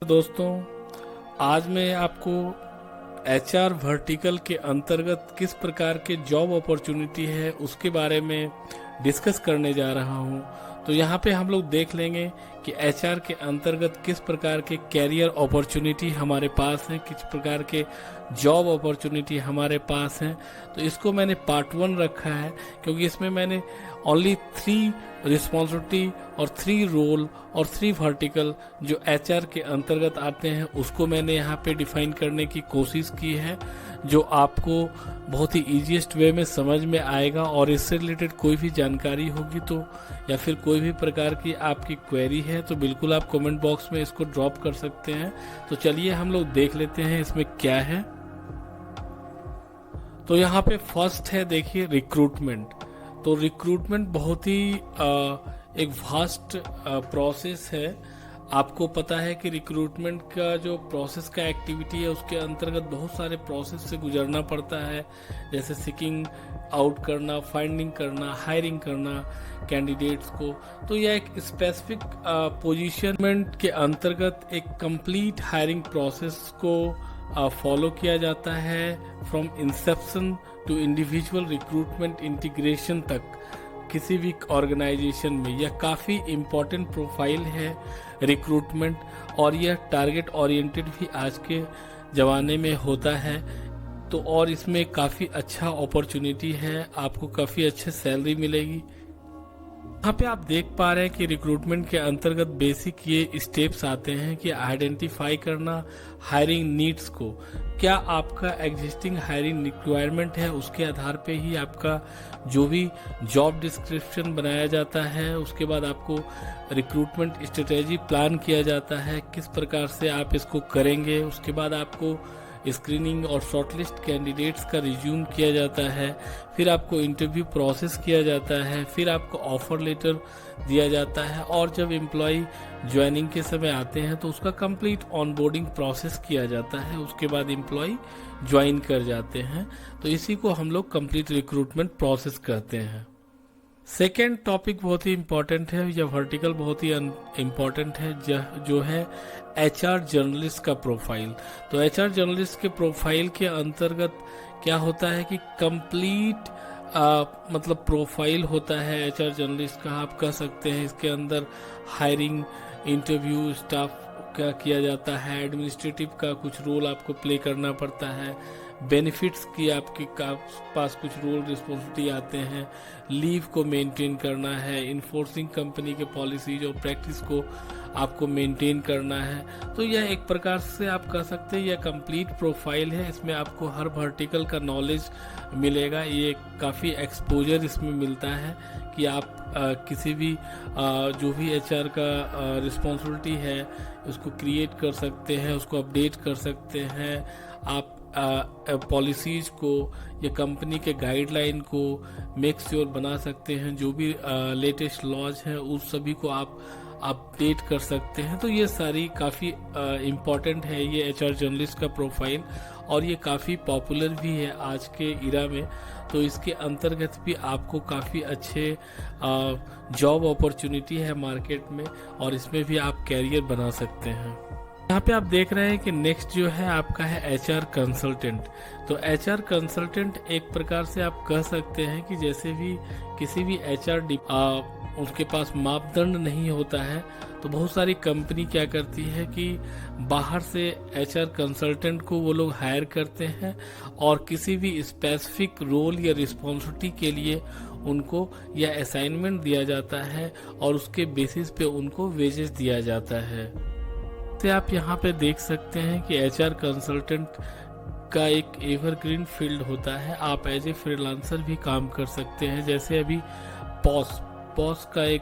दोस्तों, आज मैं आपको एचआर वर्टिकल के अंतर्गत किस प्रकार के जॉब अपॉर्चुनिटी है उसके बारे में डिस्कस करने जा रहा हूं। तो यहाँ पे हम लोग देख लेंगे कि एचआर के अंतर्गत किस प्रकार के कैरियर अपॉर्चुनिटी हमारे पास हैं, किस प्रकार के जॉब अपॉर्चुनिटी हमारे पास हैं। तो इसको मैंने पार्ट 1 रखा है क्योंकि इसमें मैंने ओनली 3 रिस्पॉन्सिबिलिटी और 3 रोल और 3 वर्टिकल जो एचआर के अंतर्गत आते हैं उसको मैंने यहाँ पे डिफाइन करने की कोशिश की है, जो आपको बहुत ही ईजीएस्ट वे में समझ में आएगा। और इससे रिलेटेड कोई भी जानकारी होगी तो या फिर कोई भी प्रकार की आपकी क्वेरी है तो बिल्कुल आप कमेंट बॉक्स में इसको ड्रॉप कर सकते हैं। तो चलिए हम लोग देख लेते हैं इसमें क्या है। तो यहाँ पे फर्स्ट है, देखिए, रिक्रूटमेंट। तो रिक्रूटमेंट बहुत ही एक वास्ट प्रोसेस है। आपको पता है कि रिक्रूटमेंट का जो प्रोसेस का एक्टिविटी है उसके अंतर्गत बहुत सारे प्रोसेस से गुजरना पड़ता है, जैसे सीकिंग आउट करना, फाइंडिंग करना, हायरिंग करना कैंडिडेट्स को। तो यह एक स्पेसिफिक पोजीशनमेंट के अंतर्गत एक कंप्लीट हायरिंग प्रोसेस को फॉलो किया जाता है, from inception to individual recruitment integration तक किसी भी ऑर्गेनाइजेशन में। यह काफ़ी इम्पोर्टेंट प्रोफाइल है रिक्रूटमेंट, और यह टारगेट ओरिएंटेड भी आज के ज़माने में होता है। तो और इसमें काफ़ी अच्छा अपॉर्चुनिटी है, आपको काफ़ी अच्छे सैलरी मिलेगी। यहाँ पे आप देख पा रहे हैं कि रिक्रूटमेंट के अंतर्गत बेसिक ये स्टेप्स आते हैं कि आइडेंटिफाई करना हायरिंग नीड्स को। क्या आपका एग्जिस्टिंग हायरिंग रिक्वायरमेंट है, उसके आधार पे ही आपका जो भी जॉब डिस्क्रिप्शन बनाया जाता है, उसके बाद आपको रिक्रूटमेंट स्ट्रेटेजी प्लान किया जाता है, किस प्रकार से आप इसको करेंगे। उसके बाद आपको स्क्रीनिंग और शॉर्टलिस्ट कैंडिडेट्स का रिज्यूम किया जाता है, फिर आपको इंटरव्यू प्रोसेस किया जाता है, फिर आपको ऑफर लेटर दिया जाता है, और जब एम्प्लॉय ज्वाइनिंग के समय आते हैं तो उसका कंप्लीट ऑनबोर्डिंग प्रोसेस किया जाता है। उसके बाद एम्प्लॉय ज्वाइन कर जाते हैं। तो इसी को हम लोग कंप्लीट रिक्रूटमेंट प्रोसेस कहते हैं। सेकेंड टॉपिक बहुत ही इम्पोर्टेंट है, या वर्टिकल बहुत ही इम्पोर्टेंट है, जो है एचआर जर्नलिस्ट का प्रोफाइल। तो एचआर जर्नलिस्ट के प्रोफाइल के अंतर्गत क्या होता है कि कंप्लीट मतलब प्रोफाइल होता है एचआर जर्नलिस्ट का, आप कह सकते हैं। इसके अंदर हायरिंग, इंटरव्यू, स्टाफ का किया जाता है, एडमिनिस्ट्रेटिव का कुछ रोल आपको प्ले करना पड़ता है, बेनिफिट्स की आपके पास कुछ रोल रिस्पॉन्सिबिलिटी आते हैं, लीव को मेंटेन करना है, इन्फोर्सिंग कंपनी के पॉलिसीज और प्रैक्टिस को आपको मेंटेन करना है। तो यह एक प्रकार से आप कह सकते हैं यह कंप्लीट प्रोफाइल है। इसमें आपको हर वर्टिकल का नॉलेज मिलेगा। ये काफ़ी एक्सपोजर इसमें मिलता है कि आप किसी भी जो भी एचआर का रिस्पॉन्सिबिलिटी है उसको क्रिएट कर सकते हैं, उसको अपडेट कर सकते हैं। आप पॉलिसीज को या कंपनी के गाइडलाइन को मेक श्योर बना सकते हैं, जो भी लेटेस्ट लॉज हैं उस सभी को आप अपडेट कर सकते हैं। तो ये सारी काफ़ी इम्पॉर्टेंट है ये एचआर जर्नलिस्ट का प्रोफाइल, और ये काफ़ी पॉपुलर भी है आज के इरा में। तो इसके अंतर्गत भी आपको काफ़ी अच्छे जॉब अपॉर्चुनिटी है मार्केट में, और इसमें भी आप कैरियर बना सकते हैं। यहाँ पे आप देख रहे हैं कि नेक्स्ट जो है आपका है एचआर कंसल्टेंट। तो एचआर कंसल्टेंट एक प्रकार से आप कह सकते हैं कि जैसे भी किसी भी एचआर उसके पास मापदंड नहीं होता है, तो बहुत सारी कंपनी क्या करती है कि बाहर से एचआर कंसल्टेंट को वो लोग हायर करते हैं, और किसी भी स्पेसिफिक रोल या रिस्पॉन्सिबिलिटी के लिए उनको या असाइनमेंट दिया जाता है, और उसके बेसिस पे उनको वेजेस दिया जाता है। तो आप यहाँ पे देख सकते हैं कि एचआर कंसल्टेंट का एक एवरग्रीन फील्ड होता है। आप एज ए फ्रीलांसर भी काम कर सकते हैं। जैसे अभी पॉस का एक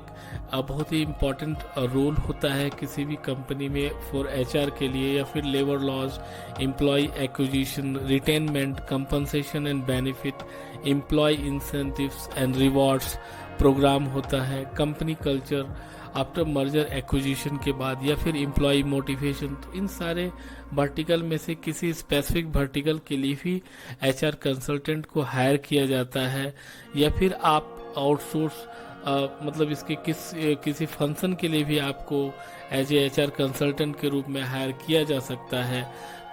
बहुत ही इम्पोर्टेंट रोल होता है किसी भी कंपनी में फॉर एचआर के लिए, या फिर labour laws, employ acquisition, retainment, compensation and benefit, employ incentives and rewards program होता है, company culture after merger acquisition के बाद, या फिर एम्प्लॉय मोटिवेशन। तो इन सारे वर्टिकल में से किसी स्पेसिफिक वर्टिकल के लिए भी एचआर कंसल्टेंट को हायर किया जाता है, या फिर आप आउटसोर्स मतलब इसके किसी फंक्शन के लिए भी आपको एज ए एचआर कंसल्टेंट के रूप में हायर किया जा सकता है।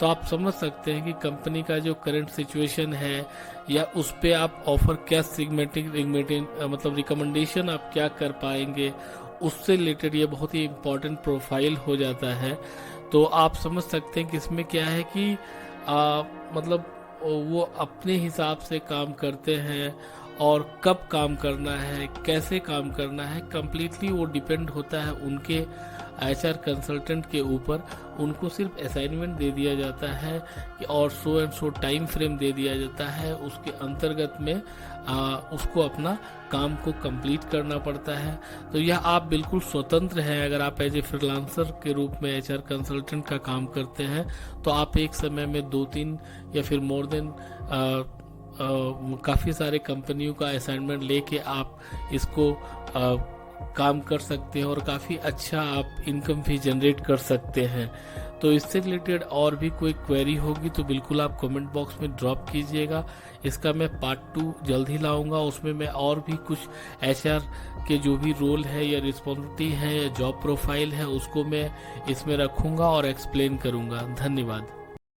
तो आप समझ सकते हैं कि कंपनी का जो करंट सिचुएशन है या उस पे आप ऑफर क्या मतलब रिकमेंडेशन आप क्या कर पाएंगे, उससे रिलेटेड ये बहुत ही इम्पोर्टेंट प्रोफाइल हो जाता है। तो आप समझ सकते हैं कि इसमें क्या है कि मतलब वो अपने हिसाब से काम करते हैं और कब काम करना है, कैसे काम करना है, कम्प्लीटली वो डिपेंड होता है उनके एचआर कंसल्टेंट के ऊपर। उनको सिर्फ असाइनमेंट दे दिया जाता है कि और so and so time frame दे दिया जाता है, उसके अंतर्गत में उसको अपना काम को कंप्लीट करना पड़ता है। तो यह आप बिल्कुल स्वतंत्र हैं। अगर आप एज ए फ्रीलांसर के रूप में एचआर कंसल्टेंट का काम करते हैं तो आप एक समय में 2-3 या फिर मोर देन काफ़ी सारे कंपनियों का असाइनमेंट लेके आप इसको काम कर सकते हैं और काफ़ी अच्छा आप इनकम भी जनरेट कर सकते हैं। तो इससे रिलेटेड और भी कोई क्वेरी होगी तो बिल्कुल आप कमेंट बॉक्स में ड्रॉप कीजिएगा। इसका मैं पार्ट 2 जल्द ही लाऊंगा। उसमें मैं और भी कुछ एचआर के जो भी रोल है या रिस्पॉन्सिबिलिटी है या जॉब प्रोफाइल है उसको मैं इसमें रखूंगा और एक्सप्लेन करूंगा। धन्यवाद।